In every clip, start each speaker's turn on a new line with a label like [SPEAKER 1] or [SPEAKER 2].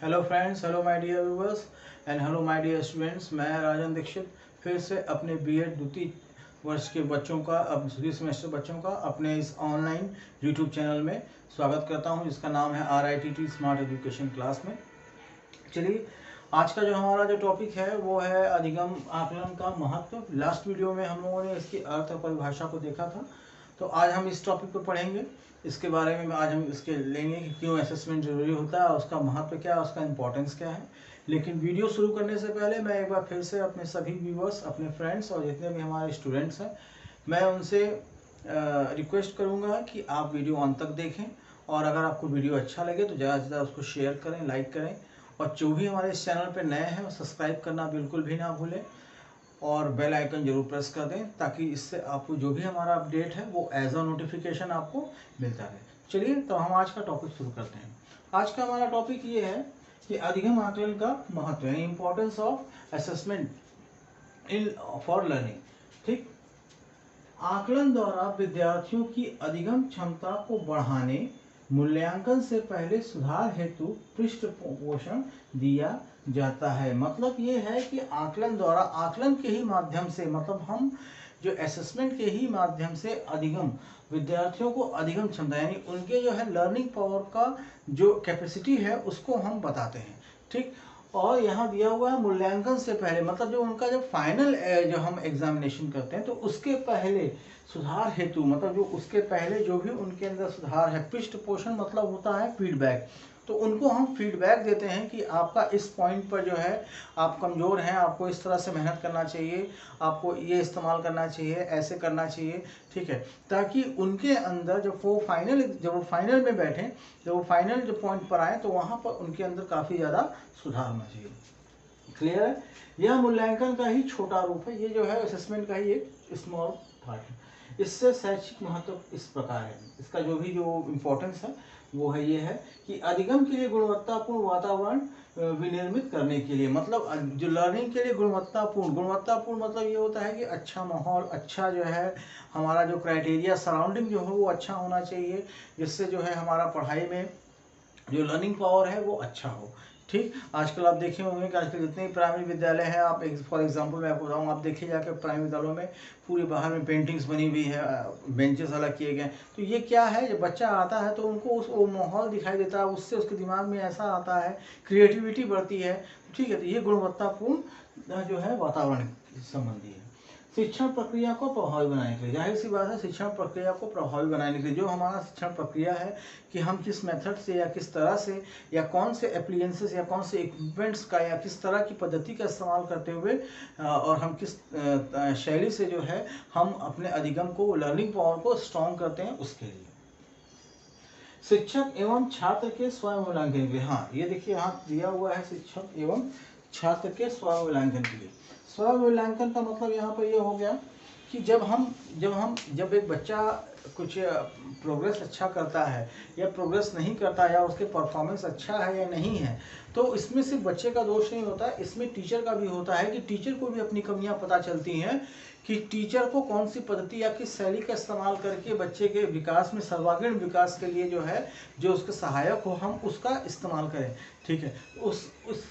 [SPEAKER 1] Hello friends, hello my dear viewers and hello my dear students. मैं राजन दीक्षित फिर से अपने बीएड द्वितीय वर्ष के बच्चों का, अब द्वितीय सेमेस्टर बच्चों का अपने इस ऑनलाइन यूट्यूब चैनल में स्वागत करता हूं, जिसका नाम है RITT स्मार्ट एजुकेशन क्लास में। चलिए, आज का जो हमारा जो टॉपिक है वो है अधिगम आकलन का महत्व। लास्ट वीडियो में हम लोगों ने इसकी अर्थ और परिभाषा को देखा था, तो आज हम इस टॉपिक पर पढ़ेंगे। इसके बारे में आज हम इसके लेंगे कि क्यों असेसमेंट जरूरी होता है, उसका महत्व क्या है, उसका इम्पोर्टेंस क्या है। लेकिन वीडियो शुरू करने से पहले मैं एक बार फिर से अपने सभी व्यूवर्स, अपने फ्रेंड्स और जितने भी हमारे स्टूडेंट्स हैं, मैं उनसे रिक्वेस्ट करूँगा कि आप वीडियो अंत तक देखें, और अगर आपको वीडियो अच्छा लगे तो ज़्यादा से ज़्यादा उसको शेयर करें, लाइक करें, और जो भी हमारे इस चैनल पर नए हैं सब्सक्राइब करना बिल्कुल भी ना भूलें, और बेल आइकन जरूर प्रेस कर दें, ताकि इससे आपको जो भी हमारा अपडेट है वो एज अ नोटिफिकेशन आपको मिलता रहे। चलिए, तो हम आज का टॉपिक शुरू करते हैं। आज का हमारा टॉपिक ये है कि अधिगम आकलन का महत्व है, importance of assessment in for learning. ठीक, आकलन द्वारा विद्यार्थियों की अधिगम क्षमता को बढ़ाने, मूल्यांकन से पहले सुधार हेतु पृष्ठपोषण दिया जाता है। मतलब ये है कि आकलन द्वारा, आकलन के ही माध्यम से, मतलब हम जो असेसमेंट के ही माध्यम से अधिगम, विद्यार्थियों को अधिगम क्षमता यानी उनके जो है लर्निंग पावर का जो कैपेसिटी है उसको हम बताते हैं। ठीक, और यहाँ दिया हुआ है मूल्यांकन से पहले, मतलब जो उनका जो फाइनल जो हम एग्जामिनेशन करते हैं तो उसके पहले सुधार हेतु, मतलब जो उसके पहले जो भी उनके अंदर सुधार है, पृष्ठ पोषण मतलब होता है फीडबैक, तो उनको हम फीडबैक देते हैं कि आपका इस पॉइंट पर जो है आप कमज़ोर हैं, आपको इस तरह से मेहनत करना चाहिए, आपको ये इस्तेमाल करना चाहिए, ऐसे करना चाहिए। ठीक है, ताकि उनके अंदर जब वो फाइनल में बैठें, जब वो फाइनल जो पॉइंट पर आए तो वहाँ पर उनके अंदर काफ़ी ज़्यादा सुधार होना चाहिए। क्लियर है? यह मूल्यांकन का ही छोटा रूप है, ये जो है असेसमेंट का ही एक स्मॉल पार्ट है। इससे शैक्षिक महत्व इस प्रकार है, इसका जो इम्पोर्टेंस है वो है ये है कि अधिगम के लिए गुणवत्तापूर्ण वातावरण विनिर्मित करने के लिए, मतलब जो लर्निंग के लिए गुणवत्तापूर्ण मतलब ये होता है कि अच्छा माहौल, अच्छा जो है हमारा जो क्राइटेरिया सराउंडिंग जो है वो अच्छा होना चाहिए, जिससे जो है हमारा पढ़ाई में जो लर्निंग पावर है वो अच्छा हो। ठीक, आजकल आप देखे होंगे कि आजकल जितने भी प्राइमरी विद्यालय हैं, आप फॉर एग्जांपल मैं आपको बताऊँ, आप देखिए जाकर प्राइमरी विद्यालयों में पूरे बाहर में पेंटिंग्स बनी हुई है, बेंचेस अलग किए गए। तो ये क्या है, जब बच्चा आता है तो उनको वो माहौल दिखाई देता है, उससे उसके दिमाग में ऐसा आता है, क्रिएटिविटी बढ़ती है। ठीक है, तो ये गुणवत्तापूर्ण जो है वातावरण संबंधी है। शिक्षण प्रक्रिया को प्रभावी बनाने के लिए, जाहिर सी बात है, शिक्षण प्रक्रिया को प्रभावी बनाने के लिए जो हमारा शिक्षण प्रक्रिया है कि हम किस मेथड से या किस तरह से या कौन से एप्लियंसेस या कौन से इक्विपमेंट्स का या किस तरह की पद्धति का इस्तेमाल करते हुए और हम किस शैली से जो है हम अपने अधिगम को, लर्निंग पावर को स्ट्रॉन्ग करते हैं, उसके लिए। शिक्षक एवं छात्र के स्वयं मूल्यांकन के लिए, हाँ ये देखिए यहाँ दिया हुआ है, शिक्षक एवं छात्र के स्वयं मूल्यांकन के लिए। स्वयं मूल्यांकन का मतलब यहाँ पर ये हो गया कि जब एक बच्चा कुछ प्रोग्रेस अच्छा करता है या प्रोग्रेस नहीं करता, या उसके परफॉर्मेंस अच्छा है या नहीं है, तो इसमें सिर्फ बच्चे का दोष नहीं होता, इसमें टीचर का भी होता है कि टीचर को भी अपनी कमियां पता चलती हैं कि टीचर को कौन सी पद्धति या किस शैली का इस्तेमाल करके बच्चे के विकास में, सर्वांगीण विकास के लिए जो है, जो उसके सहायक हो, हम उसका इस्तेमाल करें। ठीक है,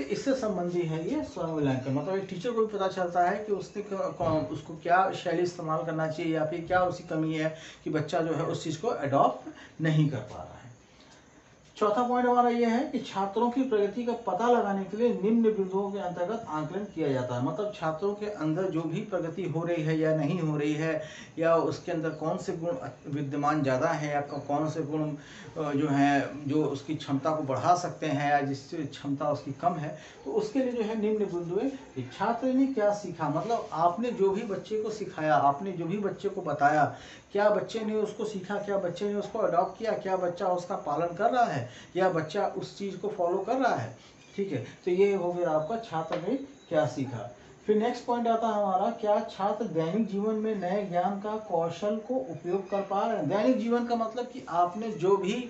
[SPEAKER 1] इससे संबंधी है ये स्वयं मूल्यांकन। मतलब एक टीचर को भी पता चलता है कि उसको क्या शैली इस्तेमाल करना चाहिए, या फिर क्या उसकी कमी है कि बच्चा जो है उस चीज़ को अडॉप्ट नहीं कर पा रहा है। चौथा पॉइंट हमारा यह है कि छात्रों की प्रगति का पता लगाने के लिए निम्न बिंदुओं के अंतर्गत आकलन किया जाता है। मतलब छात्रों के अंदर जो भी प्रगति हो रही है या नहीं हो रही है, या उसके अंदर कौन से गुण विद्यमान ज़्यादा हैं या कौन से गुण जो हैं जो उसकी क्षमता को बढ़ा सकते हैं, या जिससे क्षमता उसकी कम है, तो उसके लिए जो है निम्न बिंदु है कि छात्र ने क्या सीखा। मतलब आपने जो भी बच्चे को सिखाया, आपने जो भी बच्चे को बताया, क्या बच्चे ने उसको सीखा, क्या बच्चे ने उसको अडॉप्ट किया, क्या बच्चा उसका पालन कर रहा है, या बच्चा उस चीज़ को फॉलो कर रहा है। ठीक है, तो ये हो गया आपका छात्र ने क्या सीखा। फिर नेक्स्ट पॉइंट आता है हमारा, क्या छात्र दैनिक जीवन में नए ज्ञान का कौशल को उपयोग कर पा रहे हैं। दैनिक जीवन का मतलब कि आपने जो भी,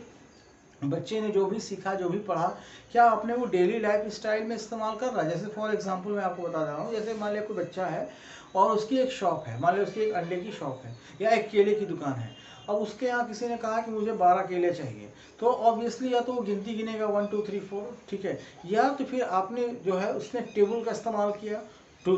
[SPEAKER 1] बच्चे ने जो भी सीखा, जो भी पढ़ा, क्या आपने वो डेली लाइफ स्टाइल में इस्तेमाल कर रहा है। जैसे फॉर एग्जांपल मैं आपको बता रहा हूँ, जैसे मान लिया कोई बच्चा है और उसकी एक शॉप है, मान लिया उसकी एक अंडे की शॉप है या एक केले की दुकान है, अब उसके यहाँ किसी ने कहा कि मुझे 12 केले चाहिए, तो ऑब्वियसली या तो वो गिनती गिनेगा 1 2 3 4, ठीक है, या तो फिर आपने जो है उसने टेबल का इस्तेमाल किया, टू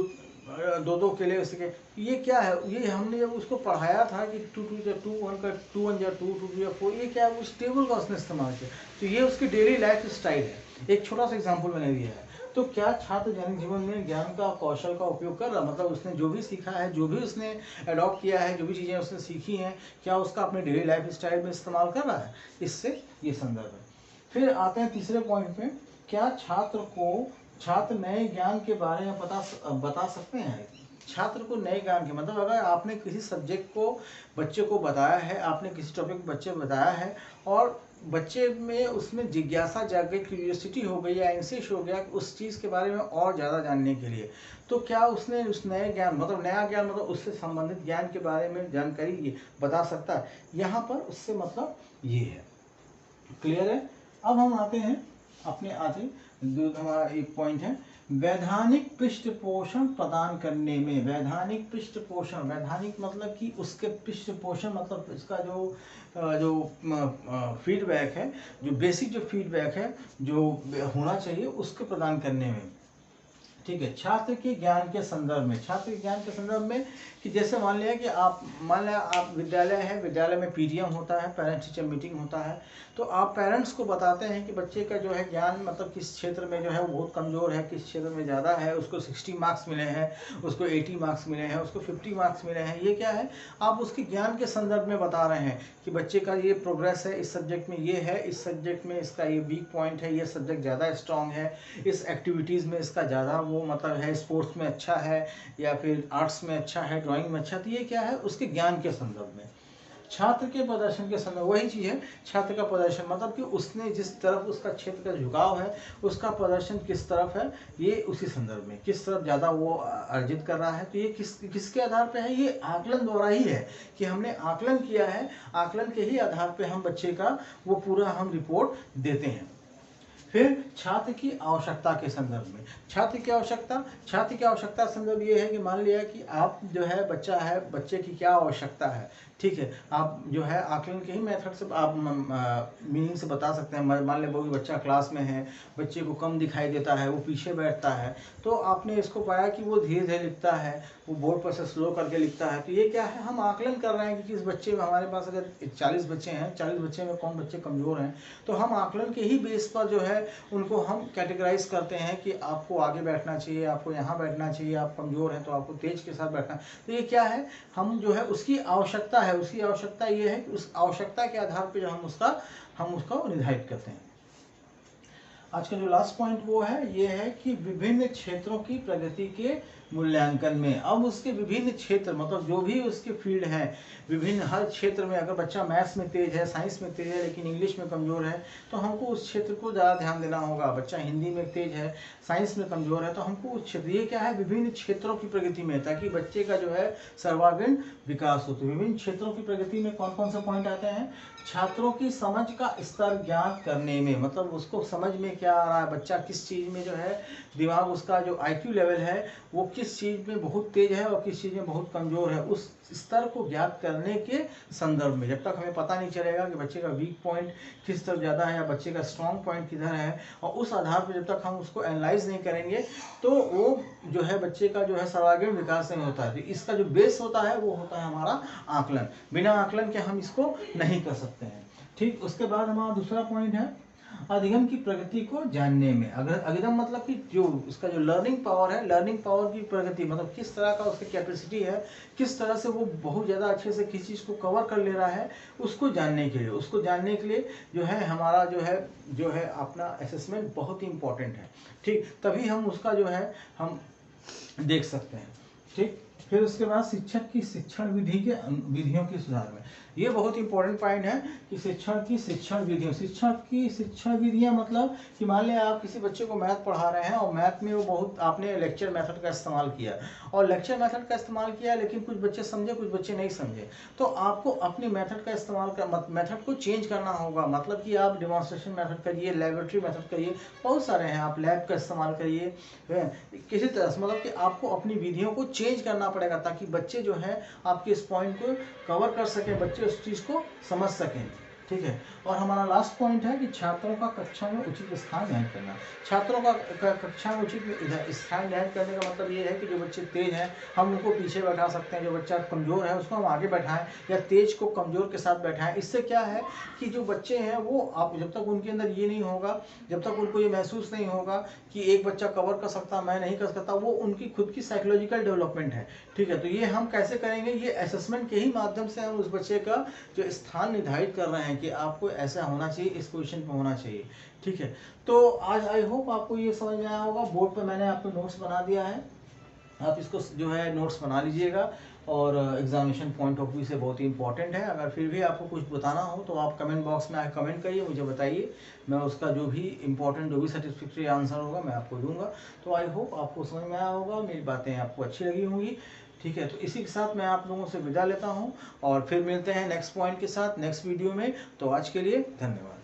[SPEAKER 1] 2 केले उसके। ये क्या है, ये हमने जब उसको पढ़ाया था कि 2 2 2 1 का 2 1 2 2 2 4, ये क्या है, उस टेबल का उसने इस्तेमाल किया। तो ये उसकी डेली लाइफ स्टाइल है। एक छोटा सा एग्जाम्पल मैंने दिया है। तो क्या छात्र दैनिक जीवन में ज्ञान का कौशल का उपयोग कर रहा, मतलब उसने जो भी सीखा है, जो भी उसने अडॉप्ट किया है, जो भी चीज़ें उसने सीखी हैं, क्या उसका अपने डेली लाइफ स्टाइल में इस्तेमाल कर रहा है? इससे ये संदर्भ है। फिर आते हैं तीसरे पॉइंट पे, क्या छात्र नए ज्ञान के बारे में बता सकते हैं? छात्र को नए ज्ञान के मतलब, अगर आपने किसी सब्जेक्ट को बच्चे को बताया है, आपने किसी टॉपिक को बच्चे को बताया है और बच्चे में उसमें जिज्ञासा जाग गई, क्यूरियोसिटी हो गई या इंसिस्ट हो गया उस चीज़ के बारे में और ज़्यादा जानने के लिए, तो क्या उसने उस नए ज्ञान मतलब नया ज्ञान मतलब उससे संबंधित ज्ञान के बारे में जानकारी ये बता सकता है? यहाँ पर उससे मतलब ये है। क्लियर है? अब हम आते हैं अपने आगे, हमारा एक पॉइंट है वैधानिक पृष्ठपोषण प्रदान करने में। वैधानिक पृष्ठपोषण, वैधानिक मतलब कि उसके पृष्ठपोषण मतलब इसका जो फीडबैक है, जो बेसिक जो फीडबैक है जो होना चाहिए उसको प्रदान करने में, ठीक है। छात्र के ज्ञान के संदर्भ में, छात्र के ज्ञान के संदर्भ में कि जैसे मान लिया आप विद्यालय है, विद्यालय में पीटीएम होता है, पेरेंट्स टीचर मीटिंग होता है, तो आप पेरेंट्स को बताते हैं कि बच्चे का जो है ज्ञान मतलब किस क्षेत्र में जो है वो बहुत कमज़ोर है, किस क्षेत्र में ज़्यादा है, उसको 60 मार्क्स मिले हैं, उसको 80 मार्क्स मिले हैं, उसको 50 मार्क्स मिले हैं। ये क्या है, आप उसके ज्ञान के संदर्भ में बता रहे हैं कि बच्चे का ये प्रोग्रेस है, इस सब्जेक्ट में ये है, इस सब्जेक्ट में इसका ये वीक पॉइंट है, ये सब्जेक्ट ज़्यादा स्ट्रॉन्ग है, इस एक्टिविटीज़ में इसका ज़्यादा वो मतलब है, स्पोर्ट्स में अच्छा है या फिर आर्ट्स में अच्छा है, ड्राइंग में अच्छा। तो ये क्या है, उसके ज्ञान के संदर्भ में। छात्र के प्रदर्शन के संदर्भ, वही चीज़ है, छात्र का प्रदर्शन मतलब कि उसने जिस तरफ उसका क्षेत्र का झुकाव है, उसका प्रदर्शन किस तरफ है, ये उसी संदर्भ में किस तरफ ज़्यादा वो अर्जित कर रहा है। तो ये किसके आधार पे है, ये आकलन द्वारा ही है कि हमने आकलन किया है, आकलन के ही आधार पे हम बच्चे का वो पूरा हम रिपोर्ट देते हैं। फिर छात्र की आवश्यकता के संदर्भ में, छात्र की आवश्यकता संदर्भ ये है कि मान लिया कि आप जो है बच्चा है, बच्चे की क्या आवश्यकता है, ठीक है, आप जो है आकलन के ही मेथड से आप मीनिंग से बता सकते हैं। मान लें कोई बच्चा क्लास में है, बच्चे को कम दिखाई देता है, वो पीछे बैठता है, तो आपने इसको पाया कि वो धीरे धीरे लिखता है, वो बोर्ड पर से स्लो करके लिखता है। तो ये क्या है, हम आकलन कर रहे हैं कि किस बच्चे में, हमारे पास अगर 40 बच्चे हैं, 40 बच्चे में कौन बच्चे कमज़ोर हैं, तो हम आकलन के ही बेस पर जो है उनको हम कैटेगराइज करते हैं कि आपको आगे बैठना चाहिए, आपको यहाँ बैठना चाहिए, आप कमज़ोर हैं तो आपको तेज के साथ बैठना। तो ये क्या है, हम जो है उसकी आवश्यकता है, उसकी आवश्यकता ये है कि उस आवश्यकता के आधार पर जो हम उसका निर्धारित करते हैं। आज का जो लास्ट पॉइंट वो है, ये है कि विभिन्न क्षेत्रों की प्रगति के मूल्यांकन में। अब उसके विभिन्न क्षेत्र मतलब जो भी उसके फील्ड है, विभिन्न हर क्षेत्र में, अगर बच्चा मैथ्स में तेज है, साइंस में तेज है लेकिन इंग्लिश में कमज़ोर है, तो हमको उस क्षेत्र को ज़्यादा ध्यान देना होगा। बच्चा हिंदी में तेज है, साइंस में कमज़ोर है, तो हमको उस क्षेत्र, ये क्या है, विभिन्न क्षेत्रों की प्रगति में, ताकि बच्चे का जो है सर्वांगीण विकास हो। तो विभिन्न क्षेत्रों की प्रगति में कौन कौन से पॉइंट आते हैं, छात्रों की समझ का स्तर ज्ञात करने में, मतलब उसको समझ में क्या आ रहा है, बच्चा किस चीज़ में जो है दिमाग, उसका जो IQ लेवल है वो किस चीज़ में बहुत तेज है और किस चीज़ में बहुत कमज़ोर है, उस स्तर को ज्ञात करने के संदर्भ में। जब तक हमें पता नहीं चलेगा कि बच्चे का वीक पॉइंट किस तरफ ज़्यादा है या बच्चे का स्ट्रॉन्ग पॉइंट किधर है, और उस आधार पर जब तक हम उसको एनालाइज नहीं करेंगे तो वो जो है बच्चे का जो है सर्वांगीण विकास नहीं होता है। तो इसका जो बेस होता है वो होता है हमारा आकलन। बिना आकलन के हम इसको नहीं कर सकते हैं, ठीक। उसके बाद हमारा दूसरा पॉइंट है अधिगम की प्रगति को जानने में। अगर अधिगम मतलब कि जो उसका जो लर्निंग पावर है, लर्निंग पावर की प्रगति मतलब किस तरह का उसकी कैपेसिटी है, किस तरह से वो बहुत ज़्यादा अच्छे से किस चीज़ को कवर कर ले रहा है, उसको जानने के लिए जो है हमारा जो है अपना असेसमेंट बहुत ही इम्पोर्टेंट है, ठीक। तभी हम उसका जो है हम देख सकते हैं, ठीक। फिर उसके बाद शिक्षक की शिक्षण विधियों के सुधार में, ये बहुत इंपॉर्टेंट पॉइंट है कि शिक्षण की शिक्षण विधियाँ मतलब कि मान लिया आप किसी बच्चे को मैथ पढ़ा रहे हैं और मैथ में वो बहुत आपने लेक्चर मेथड का इस्तेमाल किया, और लेक्चर मेथड का इस्तेमाल किया लेकिन कुछ बच्चे समझे कुछ बच्चे नहीं समझे, तो आपको अपनी मेथड का इस्तेमाल मेथड को चेंज करना होगा। मतलब कि आप डिमॉन्स्ट्रेशन मेथड करिए, लेबोरेटरी मेथड करिए, बहुत सारे हैं, आप लैब का इस्तेमाल करिए, किसी तरह से मतलब कि आपको अपनी विधियों को चेंज करना पड़ेगा ताकि बच्चे जो है आपके इस पॉइंट को कवर कर सकें, बच्चे उस चीज़ को समझ सकें। ठीक है। और हमारा लास्ट पॉइंट है कि छात्रों का कक्षा में उचित स्थान ग्रहण करना। छात्रों का कक्षा में उचित स्थान ग्रहण करने का मतलब ये है कि जो बच्चे तेज हैं हम उनको पीछे बैठा सकते हैं, जो बच्चा कमज़ोर है उसको हम आगे बैठाएं या तेज को कमज़ोर के साथ बैठाएं। इससे क्या है कि जो बच्चे हैं वो आप जब तक उनके अंदर ये नहीं होगा, जब तक उनको ये महसूस नहीं होगा कि एक बच्चा कवर कर सकता मैं नहीं कर सकता, वो उनकी खुद की साइकोलॉजिकल डेवलपमेंट है। ठीक है। तो ये हम कैसे करेंगे, ये असेसमेंट के ही माध्यम से हम उस बच्चे का जो स्थान निर्धारित कर रहे हैं कि आपको ऐसा होना चाहिए, इस पोजीशन पे होना चाहिए। ठीक है। तो आज आई होप आपको ये समझ में आया होगा। बोर्ड पे मैंने आपको नोट्स बना दिया है, आप इसको जो है नोट्स बना लीजिएगा और एग्जामिनेशन पॉइंट ऑफ व्यू से बहुत ही इंपॉर्टेंट है। अगर फिर भी आपको कुछ बताना हो तो आप कमेंट बॉक्स में आकर कमेंट करिए, मुझे बताइए, मैं उसका जो भी इंपॉर्टेंट जो भी सेटिस्फैक्ट्री आंसर होगा मैं आपको दूंगा। तो आई होप आपको समझ में आया होगा, मेरी बातें आपको अच्छी लगी होंगी। ठीक है। तो इसी के साथ मैं आप लोगों से विदा लेता हूं और फिर मिलते हैं नेक्स्ट पॉइंट के साथ नेक्स्ट वीडियो में। तो आज के लिए धन्यवाद।